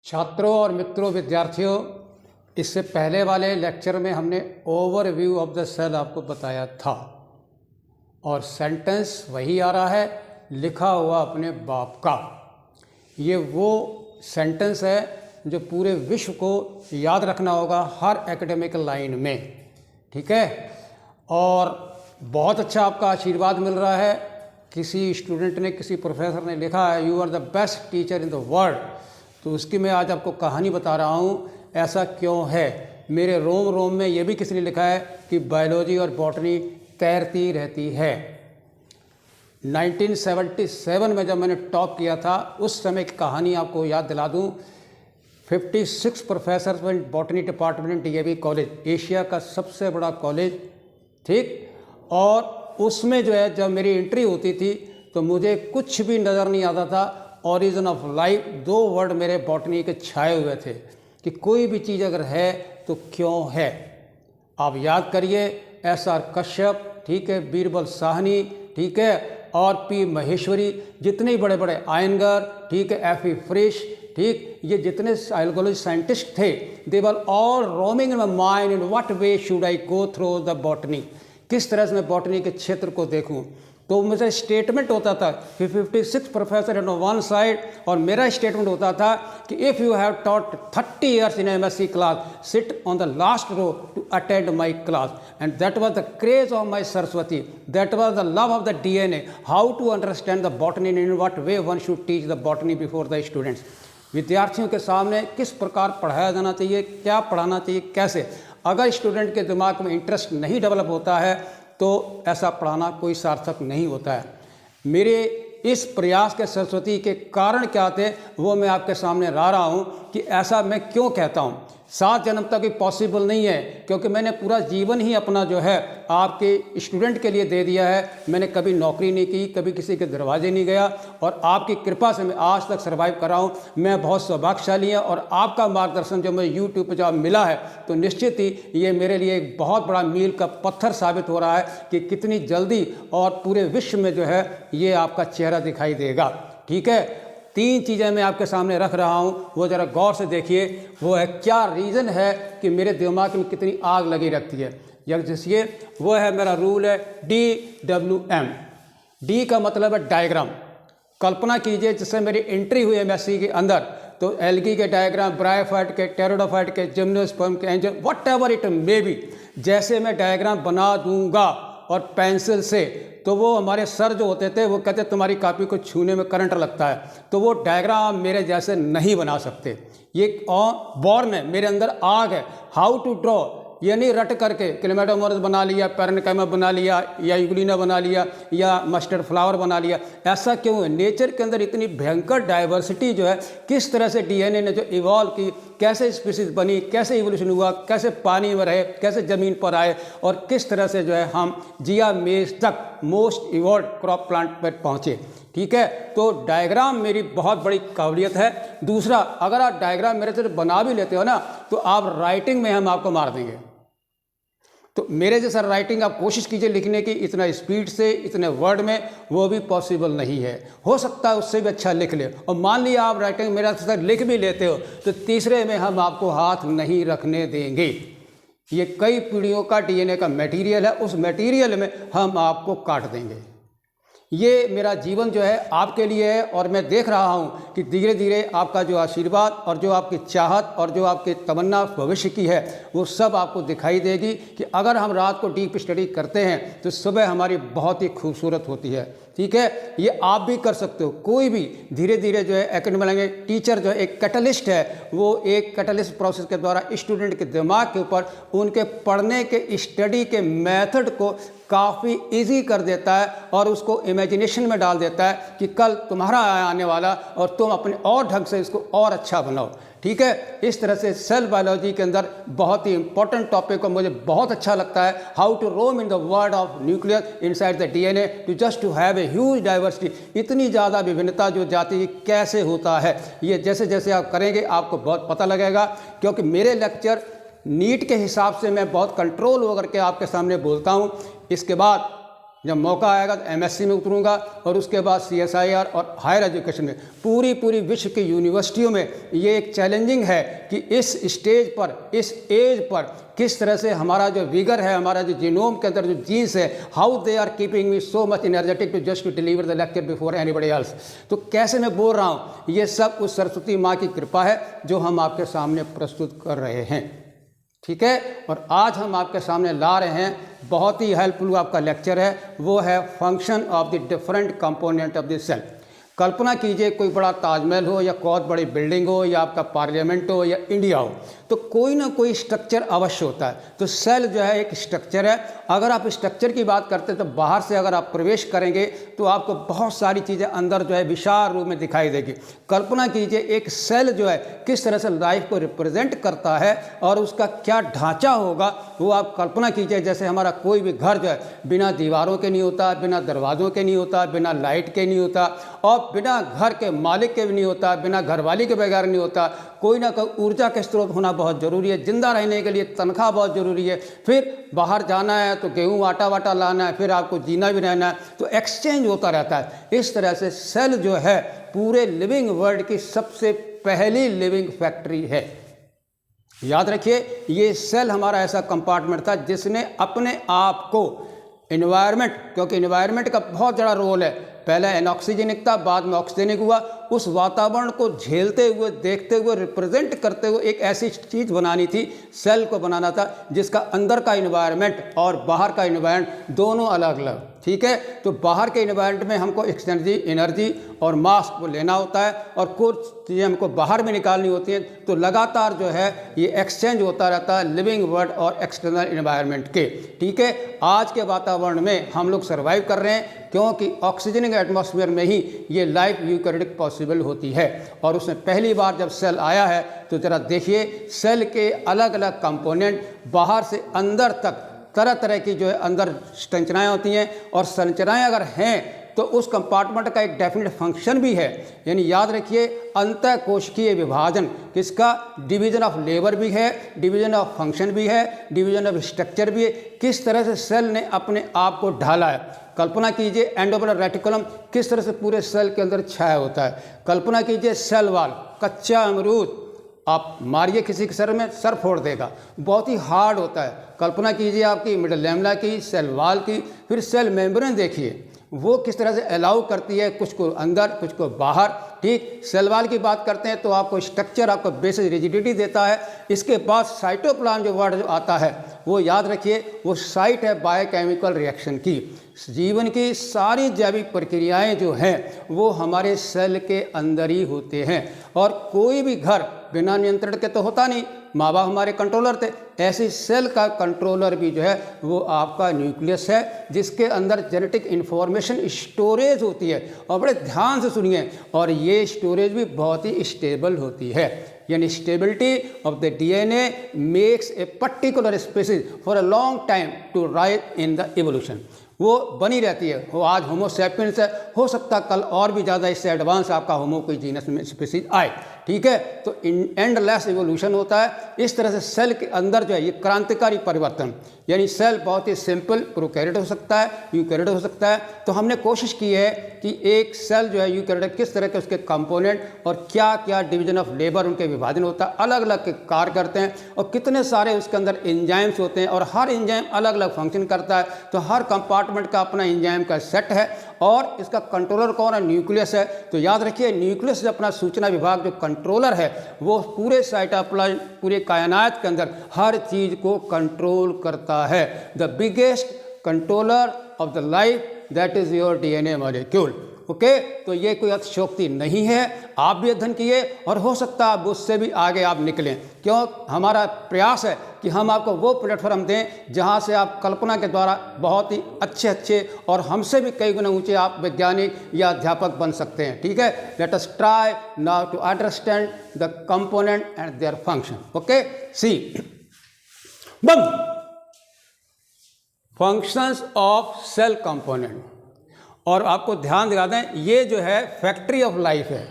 छात्रों और मित्रों, विद्यार्थियों, इससे पहले वाले लेक्चर में हमने ओवरव्यू ऑफ द सेल आपको बताया था और सेंटेंस वही आ रहा है लिखा हुआ अपने बाप का। ये वो सेंटेंस है जो पूरे विश्व को याद रखना होगा हर एकेडमिक लाइन में, ठीक है। और बहुत अच्छा आपका आशीर्वाद मिल रहा है। किसी स्टूडेंट ने, किसी प्रोफेसर ने लिखा है you are the best teacher in the world, तो उसकी मैं आज आपको कहानी बता रहा हूँ। ऐसा क्यों है? मेरे रोम रोम में ये भी किसी ने लिखा है कि बायोलॉजी और बॉटनी तैरती रहती है। 1977 में जब मैंने टॉप किया था, उस समय की कहानी आपको याद दिला दूँ। 56 professor in botany department DAV college, Asia का सबसे बड़ा कॉलेज, ठीक। और उसमें जो है जब मेरी एंट्री होती थी तो मुझे कुछ भी नज़र नहीं आता था। ऑरिजिन ऑफ लाइफ, 2 वर्ड मेरे बॉटनी के छाए हुए थे कि कोई भी चीज़ अगर है तो क्यों है। आप याद करिए, SR कश्यप, ठीक है, बीरबल साहनी, ठीक है, और P महेश्वरी, जितने बड़े बड़े आयनगर, ठीक है, FE फ्रिश, ठीक, ये जितने साइकोलॉजी साइंटिस्ट थे, they were all roaming in my mind in what way should I go through the botany, किस तरह से मैं बॉटनी के क्षेत्र को देखूं। तो मुझे स्टेटमेंट होता था कि 56 प्रोफेसर एट वन साइड, और मेरा स्टेटमेंट होता था कि if you have taught 30 years in MSc class, sit on the last row to attend my class. And that was the craze of my Saraswati, that was the love of the DNA, how to understand the botany, in what way one should teach the botany before the students. विद्यार्थियों के सामने किस प्रकार पढ़ाया जाना चाहिए, क्या पढ़ाना चाहिए, कैसे। अगर स्टूडेंट के दिमाग में इंटरेस्ट नहीं डेवलप होता है तो ऐसा पढ़ाना कोई सार्थक नहीं होता है। मेरे इस प्रयास के सरस्वती के कारण क्या थे वो मैं आपके सामने ला रहा हूँ कि ऐसा मैं क्यों कहता हूँ। 7 जन्म तक भी पॉसिबल नहीं है, क्योंकि मैंने पूरा जीवन ही अपना जो है आपके स्टूडेंट के लिए दे दिया है। मैंने कभी नौकरी नहीं की, कभी किसी के दरवाजे नहीं गया, और आपकी कृपा से मैं आज तक सर्वाइव कर रहा हूँ। मैं बहुत सौभाग्यशाली हूँ, और आपका मार्गदर्शन जो मुझे यूट्यूब पर जब मिला है तो निश्चित ही ये मेरे लिए एक बहुत बड़ा मील का पत्थर साबित हो रहा है कि कितनी जल्दी और पूरे विश्व में जो है ये आपका चेहरा दिखाई देगा, ठीक है। 3 चीज़ें मैं आपके सामने रख रहा हूँ, वो ज़रा गौर से देखिए। वो है क्या रीज़न है कि मेरे दिमाग में कितनी आग लगी रखती है। जैसे वो है मेरा रूल है DWM। D का मतलब है डायग्राम। कल्पना कीजिए जिससे मेरी एंट्री हुई MSc के अंदर, तो एल्गी के डायग्राम, ब्रायोफाइट के, टेरोडोफाइट के, जिम्नोस्पर्म के, angel, what ever it may be, जैसे मैं डायग्राम बना दूंगा और पेंसिल से, तो वो हमारे सर जो होते थे वो कहते तुम्हारी कॉपी को छूने में करंट लगता है, तो वो डायग्राम मेरे जैसे नहीं बना सकते। ये बॉर्न है, मेरे अंदर आग है। हाउ टू ड्रॉ, ये नहीं रट करके क्लेमेटोमोरस बना लिया, पैरेन्काइमा बना लिया, या यूग्लिना बना लिया, या मस्टर्ड फ्लावर बना लिया। ऐसा क्यों है? नेचर के अंदर इतनी भयंकर डाइवर्सिटी जो है, किस तरह से DNA ने जो इवॉल्व की, कैसे स्पीसीज बनी, कैसे इवोल्यूशन हुआ, कैसे पानी में रहे, कैसे ज़मीन पर आए, और किस तरह से जो है हम जिया मेज तक मोस्ट इवॉल्व क्रॉप प्लांट पर पहुँचे, ठीक है। तो डायग्राम मेरी बहुत बड़ी काबिलियत है। दूसरा, अगर आप डायग्राम मेरे से बना भी लेते हो ना, तो आप राइटिंग में हम आपको मार देंगे। तो मेरे जैसा राइटिंग आप कोशिश कीजिए लिखने की, इतना स्पीड से, इतने वर्ड में, वो भी पॉसिबल नहीं है। हो सकता है उससे भी अच्छा लिख ले, और मान लिया आप राइटिंग मेरा साथ लिख भी लेते हो, तो तीसरे में हम आपको हाथ नहीं रखने देंगे। ये कई पीढ़ियों का DNA का मटेरियल है, उस मटेरियल में हम आपको काट देंगे। ये मेरा जीवन जो है आपके लिए है, और मैं देख रहा हूँ कि धीरे धीरे आपका जो आशीर्वाद और जो आपकी चाहत और जो आपकी तमन्ना भविष्य की है, वो सब आपको दिखाई देगी कि अगर हम रात को डीप स्टडी करते हैं तो सुबह हमारी बहुत ही खूबसूरत होती है, ठीक है। ये आप भी कर सकते हो, कोई भी धीरे धीरे जो है एकेडमिक टीचर जो है एक कैटलिस्ट है, वो एक कैटलिस्ट प्रोसेस के द्वारा स्टूडेंट के दिमाग के ऊपर उनके पढ़ने के, स्टडी के मेथड को काफ़ी इजी कर देता है, और उसको इमेजिनेशन में डाल देता है कि कल तुम्हारा आने वाला, और तुम अपने और ढंग से इसको और अच्छा बनाओ, ठीक है। इस तरह से सेल बायोलॉजी के अंदर बहुत ही इंपॉर्टेंट टॉपिक को मुझे बहुत अच्छा लगता है, how to roam in the world of nucleus inside the DNA to just to have a huge diversity. इतनी ज़्यादा विभिन्नता जो जाती है कैसे होता है, ये जैसे जैसे आप करेंगे आपको बहुत पता लगेगा। क्योंकि मेरे लेक्चर नीट के हिसाब से मैं बहुत कंट्रोल होकर के आपके सामने बोलता हूँ। इसके बाद जब मौका आएगा तो एमएससी में उतरूंगा और उसके बाद सीएसआईआर और हायर एजुकेशन में। पूरी विश्व की यूनिवर्सिटियों में ये एक चैलेंजिंग है कि इस स्टेज पर, इस एज पर किस तरह से हमारा जो विगर है, हमारा जो जीनोम के अंदर जो जीन्स है, how they are keeping me so much energetic to just to deliver the lecture before anybody else. तो कैसे मैं बोल रहा हूँ, ये सब उस सरस्वती माँ की कृपा है जो हम आपके सामने प्रस्तुत कर रहे हैं। ठीक है, और आज हम आपके सामने ला रहे हैं, बहुत ही हेल्पफुल आपका लेक्चर है, वो है function of the different component of the cell. कल्पना कीजिए कोई बड़ा ताजमहल हो या बहुत बड़ी बिल्डिंग हो या आपका पार्लियामेंट हो या इंडिया हो, तो कोई ना कोई स्ट्रक्चर अवश्य होता है। तो सेल जो है एक स्ट्रक्चर है। अगर आप स्ट्रक्चर की बात करते हैं तो बाहर से अगर आप प्रवेश करेंगे तो आपको बहुत सारी चीज़ें अंदर जो है विशाल रूप में दिखाई देगी। कल्पना कीजिए एक सेल जो है किस तरह से लाइफ को रिप्रेजेंट करता है और उसका क्या ढांचा होगा, वो आप कल्पना कीजिए। जैसे हमारा कोई भी घर जो है बिना दीवारों के नहीं होता, बिना दरवाज़ों के नहीं होता, बिना लाइट के नहीं होता और बिना घर के मालिक के भी नहीं होता, बिना घरवाली के बगैर नहीं होता। कोई ना कोई ऊर्जा के स्रोत होना बहुत ज़रूरी है। जिंदा रहने के लिए तनख्वाह बहुत ज़रूरी है। फिर बाहर जाना है तो गेहूँ आटा वाटा लाना है, फिर आपको जीना भी रहना है, तो एक्सचेंज होता रहता है। इस तरह से सेल जो है पूरे लिविंग वर्ल्ड की सबसे पहली लिविंग फैक्ट्री है। याद रखिए, ये सेल हमारा ऐसा कंपार्टमेंट था जिसने अपने आप को इन्वायरमेंट, क्योंकि इन्वायरमेंट का बहुत बड़ा रोल है, पहले एनऑक्सीजनिक था, बाद में ऑक्सीजनिक हुआ, उस वातावरण को झेलते हुए, देखते हुए, रिप्रेजेंट करते हुए एक ऐसी चीज़ बनानी थी, सेल को बनाना था जिसका अंदर का इन्वायरमेंट और बाहर का इन्वायरमेंट दोनों अलग अलग। ठीक है, तो बाहर के इन्वायरमेंट में हमको एनर्जी और मास को लेना होता है और कुछ चीज़ें हमको बाहर में निकालनी होती हैं। तो लगातार जो है ये एक्सचेंज होता रहता है लिविंग वर्ल्ड और एक्सटर्नल इन्वायरमेंट के। ठीक है, आज के वातावरण में हम लोग सर्वाइव कर रहे हैं क्योंकि ऑक्सीजनिक एटमॉस्फेयर में ही ये लाइफ यूकैरियोटिक पॉसिबल होती है। और उसमें पहली बार जब सेल आया है तो ज़रा देखिए, सेल के अलग अलग कंपोनेंट बाहर से अंदर तक तरह तरह की जो है अंदर संरचनाएं होती हैं, और संरचनाएं अगर हैं तो उस कंपार्टमेंट का एक डेफिनेट फंक्शन भी है। यानी याद रखिए, अंतःकोशिकीय विभाजन किसका, डिवीजन ऑफ लेबर भी है, डिवीजन ऑफ फंक्शन भी है, डिवीजन ऑफ स्ट्रक्चर भी है। किस तरह से सेल ने अपने आप को ढाला है। कल्पना कीजिए एंडोप्लाज्मिक रेटिकुलम किस तरह से पूरे सेल के अंदर छाया होता है। कल्पना कीजिए सेल वॉल, कच्चा अमरूद आप मारिए किसी के सर में, सर फोड़ देगा, बहुत ही हार्ड होता है। कल्पना कीजिए आपकी मिडल लैमेला की, सेल वॉल की, फिर सेल मेम्ब्रेन देखिए वो किस तरह से अलाउ करती है कुछ को अंदर कुछ को बाहर। ठीक, सेल वॉल की बात करते हैं तो आपको स्ट्रक्चर, आपको बेसिक रिजिडिटी देता है। इसके बाद साइटोप्लाज्म जो वर्ड जो आता है वो याद रखिए, वो साइट है बायोकेमिकल रिएक्शन की। जीवन की सारी जैविक प्रक्रियाएं जो हैं वो हमारे सेल के अंदर ही होते हैं। और कोई भी घर बिना नियंत्रण के तो होता नहीं, माँ बाप हमारे कंट्रोलर थे, ऐसे सेल का कंट्रोलर भी जो है वो आपका न्यूक्लियस है, जिसके अंदर जेनेटिक इन्फॉर्मेशन स्टोरेज होती है। और बड़े ध्यान से सुनिए, और ये स्टोरेज भी बहुत ही स्टेबल होती है। यानी stability of the DNA makes a particular species for a long time to rise in the evolution, वो बनी रहती है। वो आज होमो सैपियंस है, हो सकता कल और भी ज़्यादा इससे एडवांस आपका होमो कोई जीनस में स्पीशीज आए। ठीक है, तो एंडलेस इवोल्यूशन होता है। इस तरह से सेल के अंदर जो है ये क्रांतिकारी परिवर्तन, यानी सेल बहुत ही सिंपल प्रोकैरियोट हो सकता है, यूकैरियोट हो सकता है। तो हमने कोशिश की है कि एक सेल जो है यूकैरियोट किस तरह के उसके कंपोनेंट और क्या क्या डिवीजन ऑफ लेबर उनके विभाजन होता है, अलग अलग के कार्य करते हैं और कितने सारे उसके अंदर एंजाइम्स होते हैं और हर एंजाइम अलग अलग फंक्शन करता है। तो हर कंपार्टमेंट का अपना एंजाइम का सेट है और इसका कंट्रोलर कौन है, न्यूक्लियस है। तो याद रखिए, न्यूक्लियस जो अपना सूचना विभाग जो कंट्रोलर है वो पूरे साइटोप्लाज्म, पूरे कायनात के अंदर हर चीज़ को कंट्रोल करता है। The biggest controller of the life that is your DNA molecule. Okay, तो ये कोई अतिशयोक्ति नहीं है, आप भी अध्ययन किए और हो सकता है उससे भी आगे आप निकलें। क्यों, हमारा प्रयास है कि हम आपको वो प्लेटफॉर्म दें जहां से आप कल्पना के द्वारा बहुत ही अच्छे अच्छे और हमसे भी कई गुना ऊंचे आप वैज्ञानिक या अध्यापक बन सकते हैं। ठीक है, let us try now to understand the component and their function. Okay, see um functions of cell component. और आपको ध्यान दिला दें, ये जो है फैक्ट्री ऑफ लाइफ है।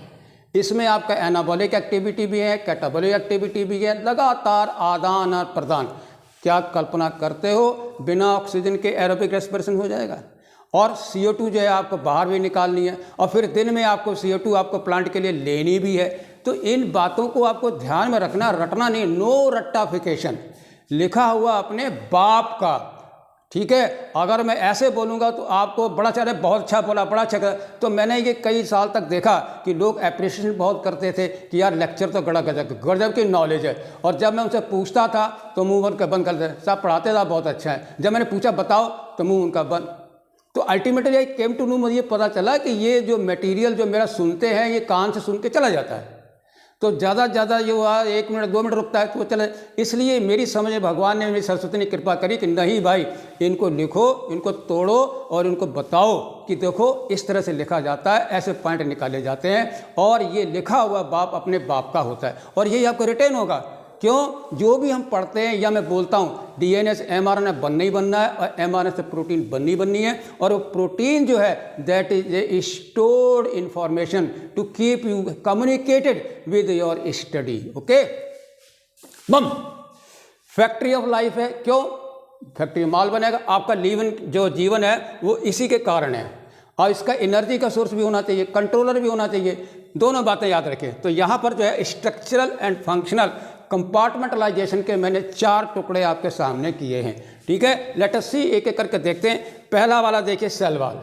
इसमें आपका एनाबॉलिक एक्टिविटी भी है, कैटाबॉलिक एक्टिविटी भी है, लगातार आदान और प्रदान। क्या कल्पना करते हो बिना ऑक्सीजन के एरोबिक रेस्पिरेशन हो जाएगा? और CO2 जो है आपको बाहर भी निकालनी है, और फिर दिन में आपको CO2 आपको प्लांट के लिए लेनी भी है। तो इन बातों को आपको ध्यान में रखना, रटना नहीं, नो रट्टाफिकेशन, लिखा हुआ अपने बाप का, ठीक है। अगर मैं ऐसे बोलूँगा तो आपको बड़ा अच्छा, बहुत अच्छा बोला, बड़ा अच्छा कर, तो मैंने ये कई साल तक देखा कि लोग अप्रिशिएशन बहुत करते थे कि यार लेक्चर तो बड़ा गजब की नॉलेज है, और जब मैं उनसे पूछता था तो मुंह उनका बंद कर देते, साहब पढ़ाते था बहुत अच्छा है, जब मैंने पूछा बताओ तो मुंह उनका बंद। तो ultimately I came to know, मुझे ये पता चला कि ये जो मटेरियल जो मेरा सुनते हैं ये कान से सुन के चला जाता है, तो ज़्यादा से ज़्यादा ये हुआ 1 मिनट 2 मिनट रुकता है तो वो चले। इसलिए मेरी समझ में भगवान ने, मेरी सरस्वती ने कृपा करी कि नहीं भाई, इनको लिखो, इनको तोड़ो और इनको बताओ कि देखो इस तरह से लिखा जाता है, ऐसे पॉइंट निकाले जाते हैं, और ये लिखा हुआ बाप अपने बाप का होता है, और यही आपको रिटेन होगा। क्यों? जो भी हम पढ़ते हैं या मैं बोलता हूँ DNA से mRNA बनना ही बनना है, और mRNA से प्रोटीन बननी है, और वो प्रोटीन जो है that is a stored information to keep you communicated with your study. Okay, um factory of life है। क्यों? फैक्ट्री माल बनेगा, आपका जो जीवन है वो इसी के कारण है, और इसका एनर्जी का सोर्स भी होना चाहिए, कंट्रोलर भी होना चाहिए, दोनों बातें याद रखें। तो यहाँ पर जो है स्ट्रक्चरल एंड फंक्शनल कंपार्टमेंटलाइजेशन के मैंने 4 टुकड़े आपके सामने किए हैं, ठीक है। लेट अस सी, एक एक करके देखते हैं। पहला वाला देखिए सेल वॉल,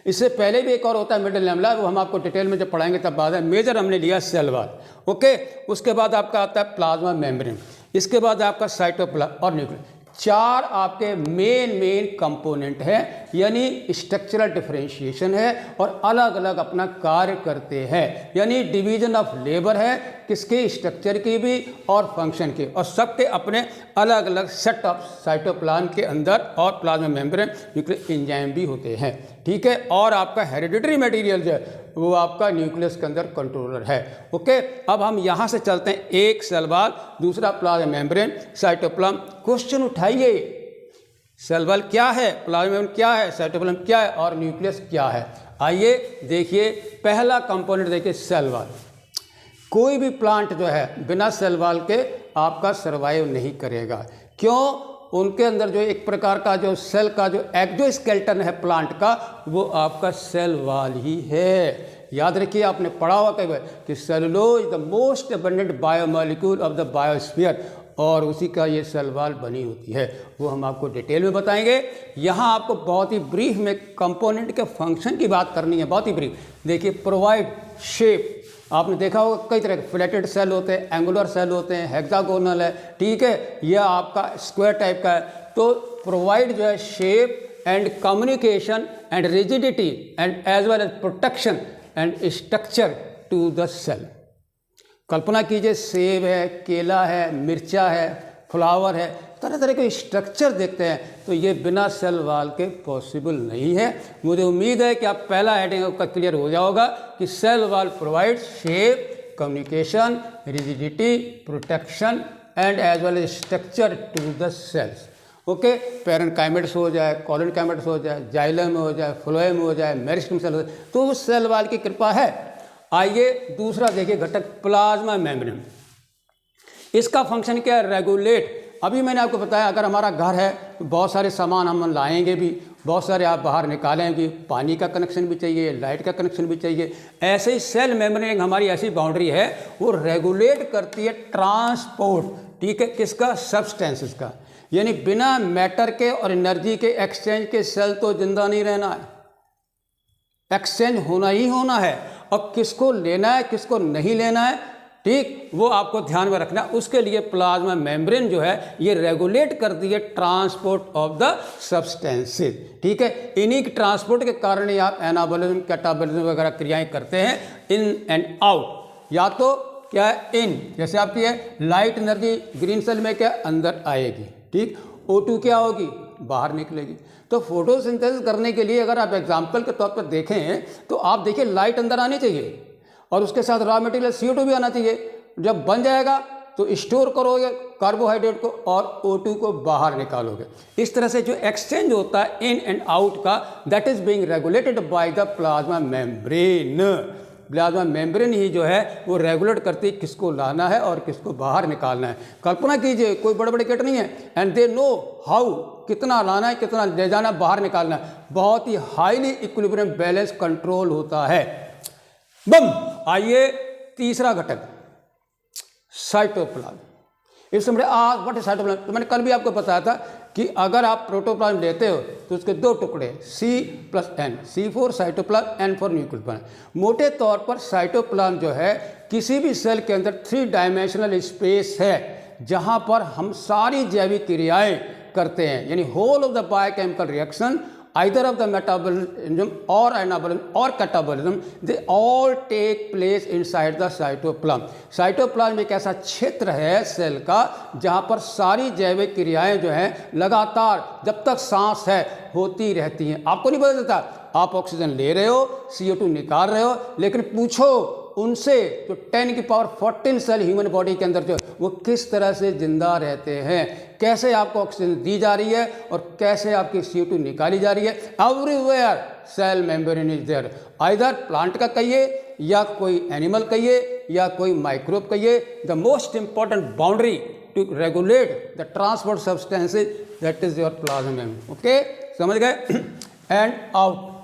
इससे पहले भी एक और होता है मिडिल लैमेला, वो हम आपको डिटेल में जब पढ़ाएंगे तब बाद है। मेजर हमने लिया सेल वॉल, ओके। उसके बाद आपका आता है प्लाज्मा मेम्ब्रेन, इसके बाद आपका साइटोप्लाज्म और न्यूक्लियस। 4 आपके मेन कंपोनेंट है, यानी स्ट्रक्चरल डिफरेंशिएशन है, और अलग अलग अपना कार्य करते हैं, यानी डिवीजन ऑफ लेबर है, किसके? स्ट्रक्चर की भी और फंक्शन की, और सबके अपने अलग अलग सेट ऑफ साइटोप्लाज्म के अंदर और प्लाज्मा मेम्ब्रेन न्यूक्लियर एंजाइम भी होते हैं, ठीक है। और आपका हेरिडिटरी मटेरियल जो है वो आपका न्यूक्लियस के अंदर कंट्रोलर है, ओके। अब हम यहाँ से चलते हैं, एक सेल वॉल, दूसरा प्लाज्मा मेम्ब्रेन, साइटोप्लाज्म। क्वेश्चन उठाइए, सेल वॉल क्या है, प्लाज्मा मेम्ब्रेन क्या है, साइटोप्लाज्म क्या है, और न्यूक्लियस क्या है। आइए देखिए, पहला कंपोनेंट देखिए सेल वॉल। कोई भी प्लांट जो है बिना सेल वॉल के आपका सर्वाइव नहीं करेगा। क्यों? उनके अंदर जो एक प्रकार का जो सेल का जो एक्सोस्केलेटन है प्लांट का, वो आपका सेल वॉल ही है। याद रखिए, आपने पढ़ा होगा कई बार कि cellulose the most abundant biomolecule of the biosphere, और उसी का ये सेल वॉल बनी होती है, वो हम आपको डिटेल में बताएंगे। यहाँ आपको बहुत ही ब्रीफ में कंपोनेंट के फंक्शन की बात करनी है, बहुत ही ब्रीफ। देखिए, प्रोवाइड शेप, आपने देखा होगा कई तरह के फ्लैटेड सेल होते हैं, एंगुलर सेल होते हैं, हेक्सागोनल है, ठीक है, यह आपका स्क्वायर टाइप का है। तो प्रोवाइड जो है shape and communication and rigidity and as well as protection and structure to the cell. कल्पना कीजिए, सेब है, केला है, मिर्चा है, फ्लावर है, तरह तरह के स्ट्रक्चर देखते हैं, तो ये बिना सेल वॉल के पॉसिबल नहीं है। मुझे उम्मीद है कि आप पहला हेडिंग आपका क्लियर हो जाओगा कि cell wall provide shape, communication, rigidity, protection and as well as structure to the cells, okay. Parenchymates हो जाए, कॉलेनकाइमेट्स हो जाए, जाइलम हो जाए, फ्लोएम हो जाए, मेरिस्टेम सेल हो जाए, तो उस सेल वॉल की कृपा है। आइए दूसरा देखिए घटक प्लाज्मा मेम्ब्रेन। इसका फंक्शन क्या है? रेगुलेट। अभी मैंने आपको बताया, अगर हमारा घर है तो बहुत सारे सामान हम लाएंगे भी, बहुत सारे आप बाहर निकालेंगे, पानी का कनेक्शन भी चाहिए, लाइट का कनेक्शन भी चाहिए। ऐसे ही सेल मेम्ब्रेन हमारी ऐसी बाउंड्री है, वो रेगुलेट करती है ट्रांसपोर्ट, ठीक है, किसका? सब्सटेंसेस का। यानी बिना मैटर के और एनर्जी के एक्सचेंज के सेल तो जिंदा नहीं रहना है, एक्सचेंज होना ही होना है, और किसको लेना है किसको नहीं लेना है, ठीक, वो आपको ध्यान में रखना। उसके लिए प्लाज्मा मेम्ब्रेन जो है ये रेगुलेट करती है ट्रांसपोर्ट ऑफ द सब्सटेंसेस, ठीक है। इन्हीं के ट्रांसपोर्ट के कारण ही आप एनाबॉलिज्म, कैटाबॉलिज्म वगैरह क्रियाएं करते हैं, इन एंड आउट। या तो क्या है? इन, जैसे आपकी है लाइट एनर्जी ग्रीन सेल में क्या अंदर आएगी, ठीक, O2 क्या होगी? बाहर निकलेगी। तो फोटोसिंथेसिस करने के लिए अगर आप एग्जाम्पल के तौर पर देखें तो आप देखिए लाइट अंदर आनी चाहिए, और उसके साथ रॉ मटेरियल CO2 भी आना चाहिए। जब बन जाएगा तो स्टोर करोगे कार्बोहाइड्रेट को और O2 को बाहर निकालोगे। इस तरह से जो एक्सचेंज होता है इन एंड आउट का, that is being regulated by the plasma membrane, plasma membrane ही जो है वो रेगुलेट करती है किसको लाना है और किसको बाहर निकालना है। कल्पना कीजिए कोई बड़े बड़े किट नहीं है, एंड दे नो हाउ, कितना लाना है, कितना ले जाना, बाहर निकालना है। बहुत ही हाईली इक्विलिब्रियम बैलेंस कंट्रोल होता है। बम आइए तीसरा घटक साइटोप्लाज्म। इस समय आज व्हाट इज साइटोप्लाज्म, तो मैंने कल भी आपको बताया था कि अगर आप प्रोटोप्लाज्म लेते हो तो उसके दो टुकड़े C+N, C for cytoplasm, N for nucleoplasm. मोटे तौर पर साइटोप्लाज्म जो है किसी भी सेल के अंदर 3 डायमेंशनल स्पेस है जहां पर हम सारी जैविक क्रियाएं करते हैं, यानी whole of the biochemical reaction either of the metabolism or anabolism or catabolism, they all take place inside the cytoplasm. Cytoplasm एक ऐसा क्षेत्र है सेल का जहां पर सारी जैविक क्रियाएं जो हैं लगातार जब तक सांस है होती रहती हैं। आपको नहीं पता चलता, आप ऑक्सीजन ले रहे हो, CO2 निकाल रहे हो, लेकिन पूछो उनसे जो 10⁻14 सेल ह्यूमन बॉडी के अंदर जो वो किस तरह से जिंदा रहते हैं, कैसे आपको ऑक्सीजन दी जा रही है और कैसे आपकी CO2 निकाली जा रही है। Everywhere cell membrane is there, either plant का कहिए या कोई एनिमल कहिए या कोई माइक्रोब कहिए। The most important boundary to regulate the transport substances that is your plasma. Okay, समझ गए। एंड आउट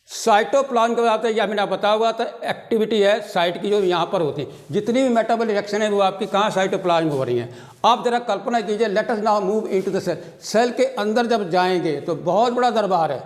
साइटोप्लाज्म के बाद या मैंने बताया हुआ था एक्टिविटी है साइट की जो यहाँ पर होती है, जितनी भी मेटाबॉलिक रिएक्शन है वो आपकी कहाँ साइटोप्लाज्म हो रही हैं। आप जरा कल्पना कीजिए, let us now move into the cell. Cell के अंदर जब जाएंगे तो बहुत बड़ा दरबार है।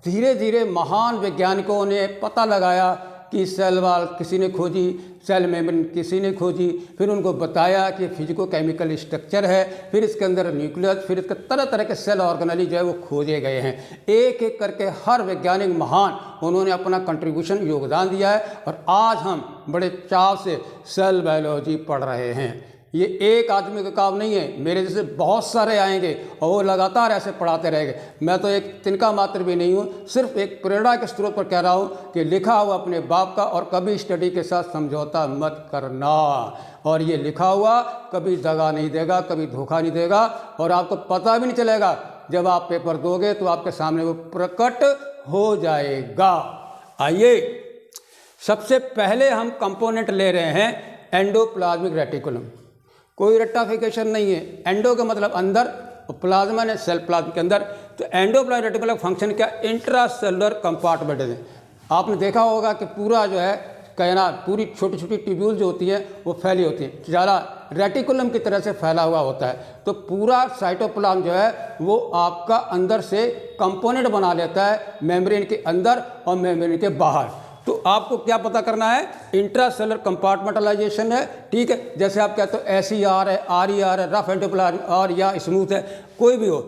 धीरे धीरे महान वैज्ञानिकों ने पता लगाया कि सेल वॉल किसी ने खोजी, सेल मेम्ब्रेन किसी ने खोजी, फिर उनको बताया कि फिजिको केमिकल स्ट्रक्चर है, फिर इसके अंदर न्यूक्लियस, फिर इसके तरह तरह के सेल ऑर्गेनेली जो है वो खोजे गए हैं। एक एक करके हर वैज्ञानिक महान उन्होंने अपना कंट्रीब्यूशन योगदान दिया है और आज हम बड़े चाव से सेल बायोलॉजी पढ़ रहे हैं। ये एक आदमी का काम नहीं है, मेरे जैसे बहुत सारे आएंगे और वो लगातार ऐसे पढ़ाते रहेंगे। मैं तो एक तिनका मात्र भी नहीं हूँ, सिर्फ एक प्रेरणा के स्रोत पर कह रहा हूँ कि लिखा हुआ अपने बाप का और कभी स्टडी के साथ समझौता मत करना। और ये लिखा हुआ कभी दगा नहीं देगा, कभी धोखा नहीं देगा और आपको पता भी नहीं चलेगा। जब आप पेपर दोगे तो आपके सामने वो प्रकट हो जाएगा। आइए सबसे पहले हम कंपोनेंट ले रहे हैं एंडोप्लाज्मिक रेटिकुलम। कोई रट्टाफिकेशन नहीं है। एंडो का मतलब अंदर और प्लाज्मा ने सेल प्लाज्मा के अंदर। तो एंडोप्लाज्मिक रेटिकुलम फंक्शन क्या, इंट्रासेलुलर कंपार्टमेंट है। आपने देखा होगा कि पूरा जो है कहना पूरी छोटी छोटी ट्यूब्यूल जो होती है वो फैली होती है, ज़्यादा रेटिकुलम की तरह से फैला हुआ होता है। तो पूरा साइटोप्लाज्म जो है वो आपका अंदर से कंपोनेंट बना लेता है, मेम्ब्रेन के अंदर और मेम्ब्रेन के बाहर। तो आपको क्या पता करना है, इंट्रासेलुलर कंपार्टमेंटलाइजेशन है, ठीक है। जैसे आप कहते हो SER है, RER है, रफ एंडोप्लाज्म और या स्मूथ है, कोई भी हो।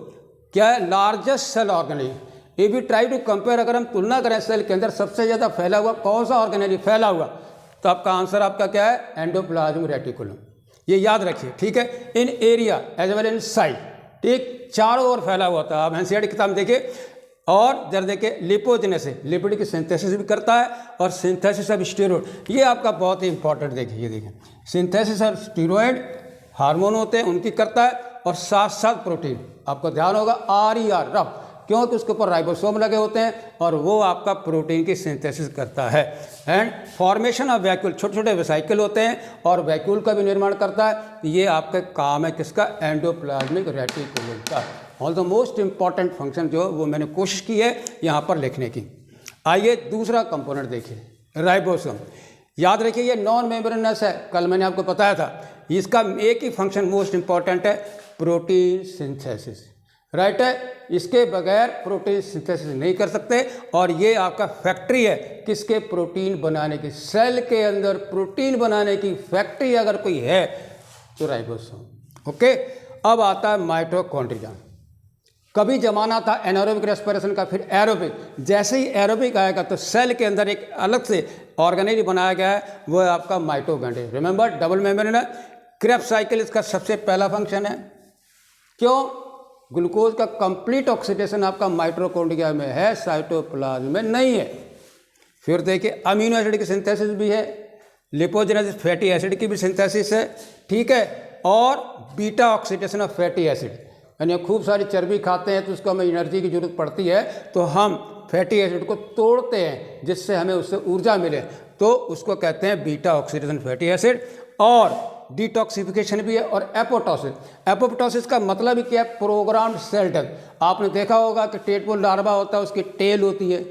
क्या है, largest cell organelle. If you try to compare, अगर हम तुलना करें सेल के अंदर सबसे ज़्यादा फैला हुआ कौन सा ऑर्गेनेली फैला हुआ, तो आपका आंसर आपका क्या है, एंडोप्लाज्मिक रेटिकुलम। ये याद रखिए, ठीक है। In area as well inside, ठीक, चारों ओर फैला हुआ था। आप NCERT की किताब देखिए और जरा देखिए लिपोजेनेसिस, लिपिड की सिंथेसिस भी करता है और सिंथेसिस ऑफ स्टेरॉइड, ये आपका बहुत ही इंपॉर्टेंट। देखिए ये देखिए, सिंथेसिस ऑफ स्टेरॉइड हार्मोन होते हैं उनकी करता है और साथ साथ प्रोटीन। आपको ध्यान होगा RER रफ, क्योंकि उसके ऊपर राइबोसोम लगे होते हैं और वो आपका प्रोटीन की सिंथेसिस करता है। एंड फॉर्मेशन ऑफ वैक्यूल, छोटे छोटे वेसाइकल होते हैं और वैक्यूल का भी निर्माण करता है। ये आपका काम है किसका, एंडोप्लाज्मिक रेटिकुलम का। All the most important function जो वो मैंने कोशिश की है यहाँ पर लिखने की। आइए दूसरा कंपोनेंट देखिए, राइबोसोम। याद रखिए ये नॉन मेम्ब्रेनस है, कल मैंने आपको बताया था। इसका एक ही फंक्शन मोस्ट इंपॉर्टेंट है, प्रोटीन सिंथेसिस, राइट है। इसके बगैर प्रोटीन सिंथेसिस नहीं कर सकते और ये आपका फैक्ट्री है किसके, प्रोटीन बनाने की। सेल के अंदर प्रोटीन बनाने की फैक्ट्री अगर कोई है तो राइबोसोम। ओके, अब आता है माइटोकॉन्ड्रिया। कभी जमाना था एनारोबिक रेस्पिरेशन का, फिर एरोबिक। जैसे ही एरोबिक आएगा तो सेल के अंदर एक अलग से ऑर्गेनेल बनाया गया है, वो है आपका माइटोकॉन्ड्रिया। रिमेंबर डबल मेम्ब्रेन है, क्रेब्स साइकिल इसका सबसे पहला फंक्शन है। क्यों, ग्लूकोज का कंप्लीट ऑक्सीडेशन आपका माइटोकॉन्ड्रिया में है, साइटोप्लाज्म में नहीं है। फिर देखिए अमीनो एसिड की सिंथेसिस भी है, लिपोजेनेसिस फैटी एसिड की भी सिंथेसिस है, ठीक है। और beta oxidation of fatty acid, यानी खूब सारी चर्बी खाते हैं तो उसको हमें एनर्जी की जरूरत पड़ती है, तो हम फैटी एसिड को तोड़ते हैं जिससे हमें उससे ऊर्जा मिले, तो उसको कहते हैं बीटा ऑक्सीडेशन फैटी एसिड। और डिटॉक्सिफिकेशन भी है और एपोप्टोसिस। एपोप्टोसिस का मतलब ही क्या है? Programmed cell death. आपने देखा होगा कि टेडपोल लार्वा होता है, उसकी टेल होती है,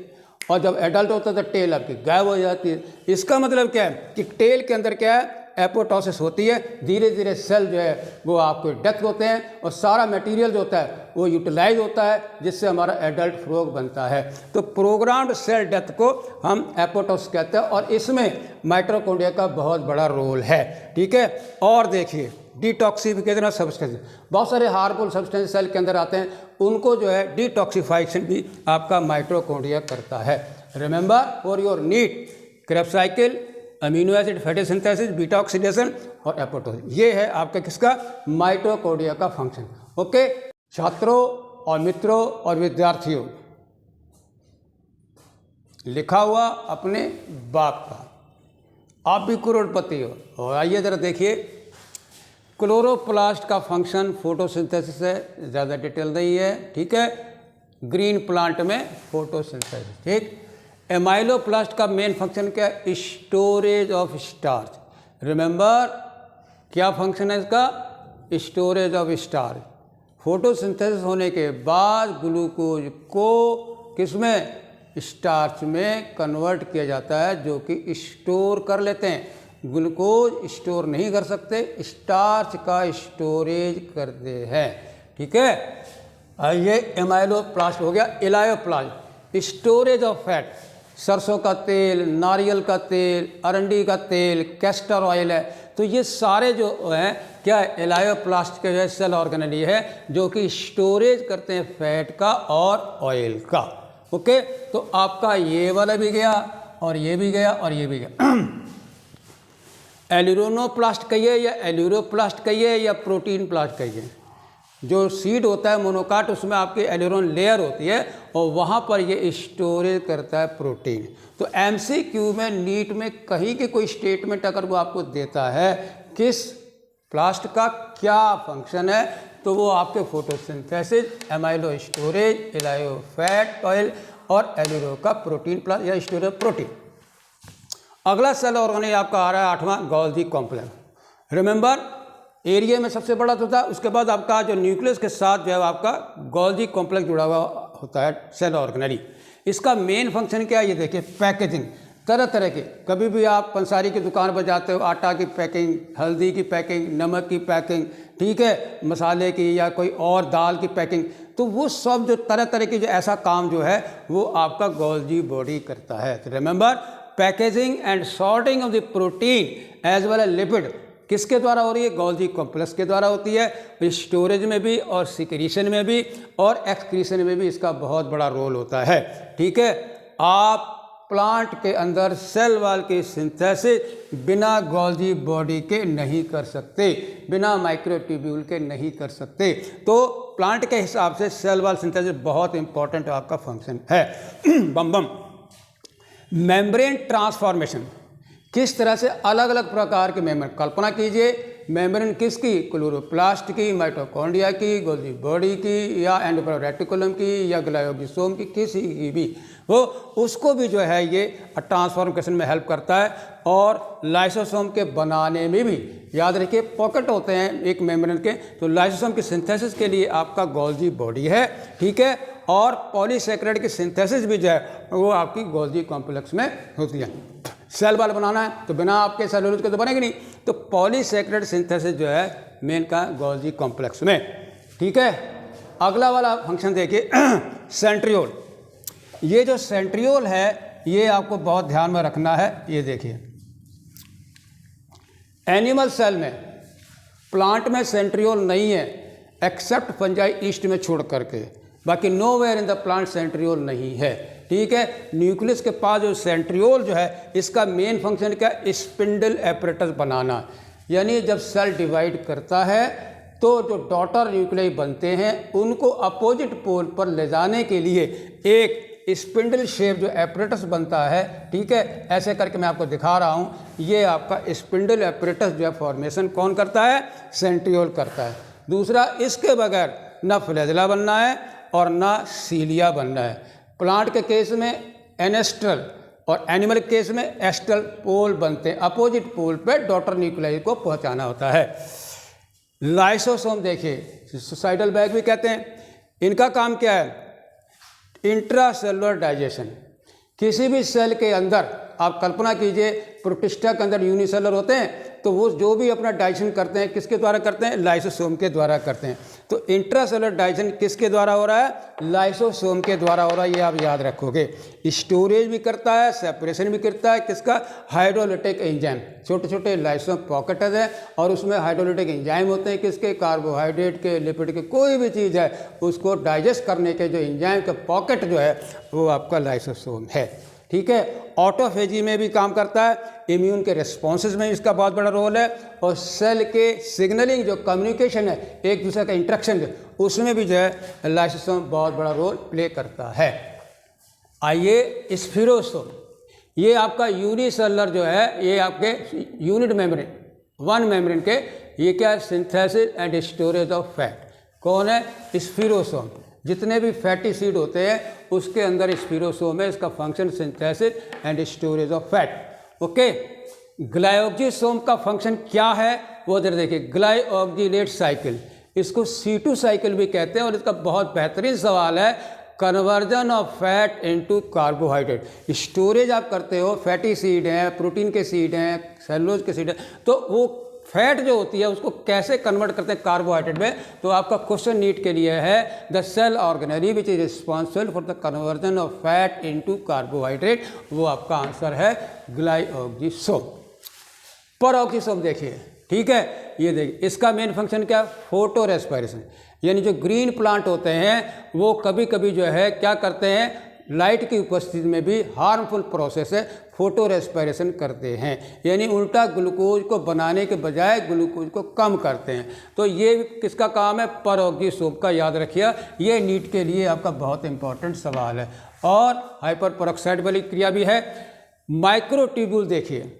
और जब एडल्ट होता है तो टेल आपकी गायब हो जाती है। इसका मतलब क्या है कि टेल के अंदर क्या है? एपोप्टोसिस होती है। धीरे धीरे सेल जो है वो आपके डेथ होते हैं और सारा मटेरियल जो होता है वो यूटिलाइज होता है, जिससे हमारा एडल्ट फ्रॉग बनता है। तो प्रोग्राम्ड सेल डेथ को हम एपोप्टोसिस कहते हैं और इसमें माइटोकॉन्ड्रिया का बहुत बड़ा रोल है। ठीक है, और देखिए डिटॉक्सिफिकेशन ऑफ सब्सटेंस, बहुत सारे हार्मफुल सब्सटेंस सेल के अंदर आते हैं, उनको जो है डिटॉक्सिफिकेशन भी आपका माइटोकॉन्ड्रिया करता है। Remember for your NEET, Krebs cycle, amino acid fatty synthesis, beta oxidation और एपोप्टोसिस, ये है आपका किसका? माइटोकॉन्ड्रिया का फंक्शन। ओके छात्रों और मित्रों और विद्यार्थियों, लिखा हुआ अपने बाप का, आप भी करोड़पति हो। और आइए ज़रा देखिए, क्लोरोप्लास्ट का फंक्शन फोटोसिंथेसिस है, ज़्यादा डिटेल नहीं है। ठीक है, ग्रीन प्लांट में फोटोसिंथेसिस। ठीक, एमाइलोप्लास्ट का मेन फंक्शन क्या है? Storage of starch. रिमेंबर क्या फंक्शन है इसका? Storage of starch. फोटोसिंथेसिस होने के बाद ग्लूकोज को किसमें? स्टार्च में कन्वर्ट किया जाता है, जो कि स्टोर कर लेते हैं। ग्लूकोज स्टोर नहीं कर सकते, स्टार्च का स्टोरेज करते हैं। ठीक है, ये एमाइलोप्लास्ट हो गया। इलायोप्लास्ट स्टोरेज ऑफ फैट, सरसों का तेल, नारियल का तेल, अरंडी का तेल, कैस्टर ऑयल है, तो ये सारे जो हैं क्या है? एलायोप्लास्ट के जो सेल ऑर्गेनेली है जो कि स्टोरेज करते हैं फैट का और ऑयल का। ओके, तो आपका ये वाला भी गया और ये भी गया और ये भी गया। एल्यूरोनोप्लास्ट कहिए या एल्यूरोप्लास्ट कहिए या प्रोटीन प्लास्ट कहिए, जो सीड होता है मोनोकाट, उसमें आपकी एल्यूरोन लेयर होती है और वहाँ पर ये स्टोरेज करता है प्रोटीन। तो एमसीक्यू में नीट में कहीं की कोई स्टेटमेंट अगर वो आपको देता है किस प्लास्ट का क्या फंक्शन है, तो वो आपके फोटोसिंथेसिस, एमाइलो स्टोरेज, एलायो फैट ऑयल और एल्यूरो का प्रोटीन प्लास्ट या स्टोरेज प्रोटीन। अगला सेल ऑर्गेनेल आपका आ रहा है 8वां, गोल्गी कॉम्प्लेक्स। रिमेंबर एरिया में सबसे बड़ा तो था, उसके बाद आपका जो न्यूक्लियस के साथ जो है आपका गोल्गी कॉम्प्लेक्स जुड़ा हुआ होता है सेल ऑर्गेनेली। इसका मेन फंक्शन क्या है? ये देखिए, पैकेजिंग तरह तरह की। कभी भी आप पंसारी की दुकान पर जाते हो, आटा की पैकिंग, हल्दी की पैकिंग, नमक की पैकिंग, ठीक है, मसाले की या कोई और दाल की पैकिंग, तो वो सब जो तरह तरह की जो ऐसा काम जो है वो आपका गोल्गी बॉडी करता है। तो remember packaging and sorting of the protein as well as lipid किसके द्वारा हो रही है? गोल्गी कॉम्प्लेक्स के द्वारा होती है। स्टोरेज में भी और सिक्रीशन में भी और एक्सक्रीशन में भी इसका बहुत बड़ा रोल होता है। ठीक है, आप प्लांट के अंदर सेल वॉल की सिंथेसिस बिना गोल्गी बॉडी के नहीं कर सकते, बिना माइक्रोट्यूब्यूल के नहीं कर सकते। तो प्लांट के हिसाब से सेल वॉल सिंथेसिस बहुत इंपॉर्टेंट आपका फंक्शन है। बम बम मेम्ब्रेन ट्रांसफॉर्मेशन, किस तरह से अलग अलग प्रकार के मेम्ब्रेन, कल्पना कीजिए मेम्ब्रेन किसकी? क्लोरोप्लास्ट की, माइटोकॉन्ड्रिया की, गोल्गी बॉडी की या एंडोप्लाज्मिक रेटिकुलम की या ग्लायोब्लास्टोम की, किसी की भी वो, उसको भी जो है ये ट्रांसफॉर्मेशन में हेल्प करता है। और लाइसोसोम के बनाने में भी, याद रखिए पॉकेट होते हैं एक मेम्ब्रेन के, तो लाइसोसोम की सिंथेसिस के लिए आपका गोल्गी बॉडी है। ठीक है, और पॉलीसैकेराइड की सिंथेसिस भी जो है वो आपकी गोल्गी कॉम्प्लेक्स में होती है। सेल वॉल बनाना है तो बिना आपके सेलुलोज के तो बनेगी नहीं, तो पॉलीसैकेराइड सिंथेसिस जो है मेन का गोल्गी कॉम्प्लेक्स में। ठीक है, अगला वाला फंक्शन देखिए, सेंट्रियोल। ये जो सेंट्रियोल है ये आपको बहुत ध्यान में रखना है। ये देखिए, एनिमल सेल में, प्लांट में सेंट्रियोल नहीं है एक्सेप्ट फंजाई ईस्ट में छोड़ करके, बाकी nowhere in the plant centriole नहीं है। ठीक है, न्यूक्लियस के पास जो सेंट्रियोल जो है इसका मेन फंक्शन क्या? स्पिंडल एपरेटस बनाना, यानी जब सेल डिवाइड करता है तो जो डॉटर न्यूक्लियाई बनते हैं उनको अपोजिट पोल पर ले जाने के लिए एक स्पिंडल शेप जो एपरेटस बनता है। ठीक है, ऐसे करके मैं आपको दिखा रहा हूँ। ये आपका स्पिंडल एपरेटस जो है फॉर्मेशन कौन करता है? सेंट्रियोल करता है। दूसरा, इसके बगैर ना फ्लैजेला बनना है और ना सीलिया बनना है। प्लांट के केस में एनेस्ट्रल और एनिमल केस में एस्ट्रल पोल बनते हैं, अपोजिट पोल पे डॉटर न्यूक्लियाई को पहुंचाना होता है। लाइसोसोम देखिए, सुसाइडल बैग भी कहते हैं, इनका काम क्या है? Intracellular digestion. किसी भी सेल के अंदर आप कल्पना कीजिए प्रोटिस्टा के अंदर यूनिसेलुलर होते हैं, तो वो जो भी अपना डाइजेशन करते हैं किसके द्वारा करते हैं? लाइसोसोम के द्वारा करते हैं। तो इंट्रासेलुलर डाइजेशन किसके द्वारा हो रहा है? लाइसोसोम के द्वारा हो रहा है, ये आप याद रखोगे। स्टोरेज भी करता है, सेपरेशन भी करता है, किसका? Hydrolytic enzyme. छोटे छोटे लाइसोसोम पॉकेट्स है और उसमें हाइड्रोलिटिक एंजाइम होते हैं, किसके? कार्बोहाइड्रेट के, लिपिड के, कोई भी चीज़ है उसको डाइजेस्ट करने के जो एंजाइम का पॉकेट जो है वो आपका लाइसोसोम है। ठीक है, ऑटोफेजी में भी काम करता है, इम्यून के रिस्पॉन्सेज में इसका बहुत बड़ा रोल है, और सेल के सिग्नलिंग जो कम्युनिकेशन है, एक दूसरे का इंटरेक्शन उसमें भी जो है लाइसोसोम बहुत बड़ा रोल प्ले करता है। आइए स्फीरोसोम, ये आपका यूनिसेलुलर जो है, ये आपके यूनिट मेम्ब्रेन, वन मेम्ब्रेन के, ये क्या है? Synthesis and storage of fat. कौन है? स्फीरोसोम। जितने भी फैटी सीड होते हैं उसके अंदर स्फीरोसोम है, इसका function synthesis and storage of fat. Okay, glyoxysome का फंक्शन क्या है वो जरा देखिए। ग्लाइकोजिलेट साइकिल, इसको C2 साइकिल भी कहते हैं, और इसका बहुत बेहतरीन सवाल है, conversion of fat into carbohydrate. Storage आप करते हो, फैटी सीड हैं, प्रोटीन के सीड हैं, सेलुलोज के सीड हैं, तो वो फैट जो होती है उसको कैसे कन्वर्ट करते हैं कार्बोहाइड्रेट में? तो आपका क्वेश्चन नीट के लिए है, the cell organelle which is responsible for the conversion of fat into carbohydrate, वो आपका आंसर है ग्लाइकोजिसोम। पेरोक्सिसोम देखिए, ठीक है, ये देखिए, इसका मेन फंक्शन क्या? Photo respiration. यानी जो ग्रीन प्लांट होते हैं वो कभी कभी जो है क्या करते हैं? लाइट की उपस्थिति में भी हार्मफुल प्रोसेस है, फोटो रेस्पिरेशन करते हैं, यानी उल्टा ग्लूकोज को बनाने के बजाय ग्लूकोज को कम करते हैं। तो ये किसका काम है? पेरोक्सिसोम का, याद रखिए, ये नीट के लिए आपका बहुत इंपॉर्टेंट सवाल है। और हाइपर पेरोक्साइड वाली क्रिया भी है। माइक्रोट्यूब्यूल देखिए,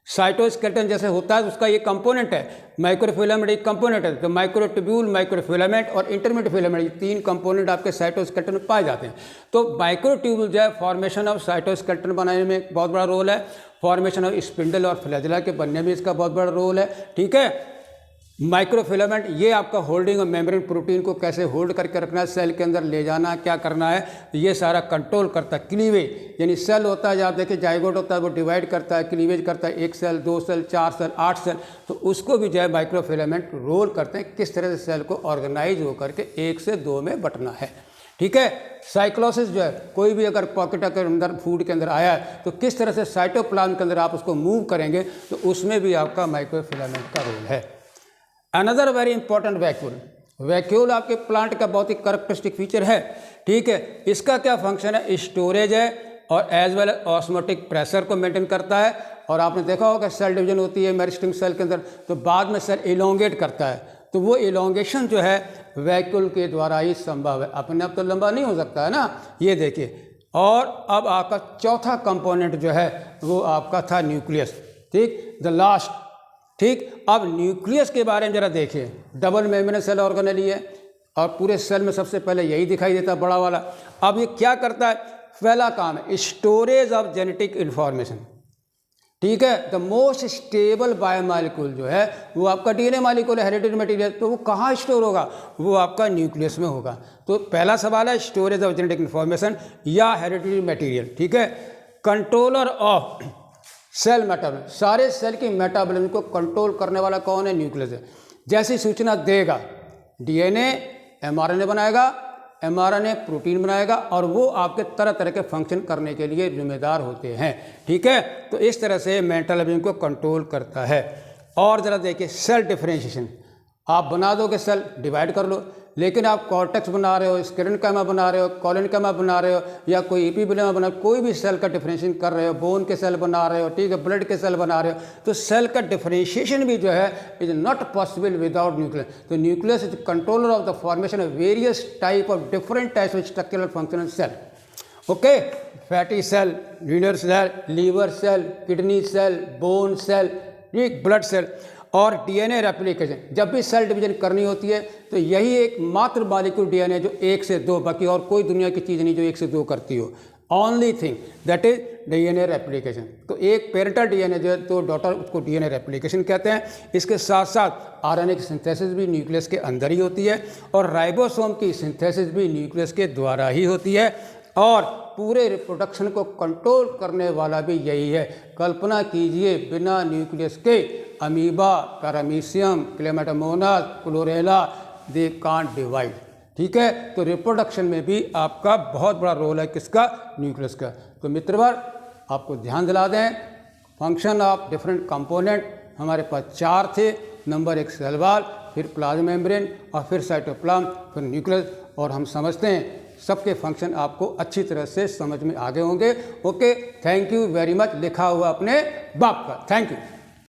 साइटोस्केलेटन जैसे होता है उसका ये कंपोनेंट है, माइक्रोफिलामेंट एक कंपोनेंट है। तो माइक्रोट्यूब्यूल, माइक्रोफिलामेंट और इंटरमीडिएट फिलामेंट, ये तीन कंपोनेंट आपके साइटोस्केलेटन में पाए जाते हैं। तो माइक्रोट्यूब्यूल जो है फॉर्मेशन ऑफ साइटोस्केलेटन बनाने में बहुत बड़ा रोल है, फॉर्मेशन ऑफ स्पिंडल और फ्लैजेला के बनने में इसका बहुत बड़ा रोल है। ठीक है, माइक्रोफिलामेंट ये आपका होल्डिंग और मेम्ब्रेन प्रोटीन को कैसे होल्ड करके रखना है, सेल के अंदर ले जाना क्या करना है, ये सारा कंट्रोल करता है। क्लीवेज, यानी सेल होता है, आप देखिए जाइगोट होता है, वो डिवाइड करता है, क्लीवेज करता है, 1 सेल, 2 सेल, 4 सेल, 8 सेल, तो उसको भी जो है माइक्रोफिलामेंट रोल करते हैं, किस तरह से सेल को ऑर्गेनाइज होकर के 1 से 2 में बंटना है। ठीक है, साइक्लोसिस जो है, कोई भी अगर पॉकेट के अंदर फूड के अंदर आया है तो किस तरह से साइटोप्लाज्म के अंदर आप उसको मूव करेंगे, तो उसमें भी आपका माइक्रोफिलामेंट का रोल है। Another very important vacuole, vacuole आपके प्लांट का बहुत ही कैरेक्टरिस्टिक फीचर है। ठीक है, इसका क्या फंक्शन है? स्टोरेज है और एज वेल ऑस्मोटिक प्रेशर को मेंटेन करता है। और आपने देखा होगा सेल डिवीजन होती है मेरिस्टेम सेल के अंदर, तो बाद में सेल इलोंगेट करता है, तो वो इलोंगेशन जो है वैक्यूल के द्वारा ही संभव है, अपने आप तो लंबा नहीं हो सकता है ना, ये देखिए। और अब आपका चौथा कंपोनेंट जो है वो आपका था न्यूक्लियस। ठीक, द लास्ट। ठीक, अब न्यूक्लियस के बारे में जरा देखिए। डबल मेम्ब्रेन सेल ऑर्गेनेली है और पूरे सेल में सबसे पहले यही दिखाई देता है, बड़ा वाला। अब ये क्या करता है? पहला काम है स्टोरेज ऑफ जेनेटिक इन्फॉर्मेशन। ठीक है, द मोस्ट स्टेबल बायोमॉलिक्यूल जो है वो आपका डीएनए मॉलिक्यूल है, हेरिडिटरी मटेरियल, तो वो कहाँ स्टोर होगा? वो आपका न्यूक्लियस में होगा। तो पहला सवाल है स्टोरेज ऑफ जेनेटिक इन्फॉर्मेशन या हेरिडिटरी मटेरियल। ठीक है, कंट्रोलर ऑफ सेल मेटाबॉलिज्म, सारे सेल की मेटाबॉलिज्म को कंट्रोल करने वाला कौन है? न्यूक्लियस है। जैसी सूचना देगा डीएनए एमआरएनए बनाएगा, एमआरएनए प्रोटीन बनाएगा, और वो आपके तरह तरह के फंक्शन करने के लिए जिम्मेदार होते हैं। ठीक है, तो इस तरह से मेटाबॉलिज्म को कंट्रोल करता है। और ज़रा देखिए सेल डिफरेंशिएशन, आप बना दो कि सेल डिवाइड कर लो, लेकिन आप कॉर्टेक्स बना रहे हो, स्क्लेरेन्काइमा बना रहे हो, कोलेनकाइमा बना रहे हो, या कोई एपिथेलियम बना, कोई भी सेल का डिफरेंशिएशन कर रहे हो, बोन के सेल बना रहे हो, ठीक है, ब्लड के सेल बना रहे हो, तो सेल का डिफरेंशिएशन भी जो है is not possible without nucleus. तो nucleus is controller of the formation of various type of different types of structural functional cell. Okay, fatty cell, renal cell, liver cell, kidney cell, bone cell, blood cell. और DNA replication, जब भी cell division करनी होती है तो यही एक मात्र मॉलिक्यूल डीएनए जो 1 से 2, बाकी और कोई दुनिया की चीज़ नहीं जो 1 से 2 करती हो। Only thing that is DNA replication. तो एक पेरेंटल डीएनए जो है तो डॉटर, उसको डीएनए रेप्लिकेशन कहते हैं। इसके साथ साथ आरएनए की सिंथेसिस भी न्यूक्लियस के अंदर ही होती है और राइबोसोम की सिंथेसिस भी न्यूक्लियस के द्वारा ही होती है और पूरे रिप्रोडक्शन को कंट्रोल करने वाला भी यही है। कल्पना कीजिए बिना न्यूक्लियस के amoeba, paramecium, chlamydomonas, chlorella, they can't divide. ठीक है, तो रिप्रोडक्शन में भी आपका बहुत बड़ा रोल है किसका? न्यूक्लियस का। तो मित्रवर आपको ध्यान दिला दें, फंक्शन ऑफ डिफरेंट कंपोनेंट हमारे पास 4 थे। नंबर 1 सेल वॉल, फिर प्लाज्मा मेम्ब्रेन और फिर साइटोप्लाज्म, फिर न्यूक्लियस। और हम समझते हैं सबके फंक्शन आपको अच्छी तरह से समझ में आ गए होंगे। Okay, thank you very much. लिखा हुआ अपने बाप का। Thank you.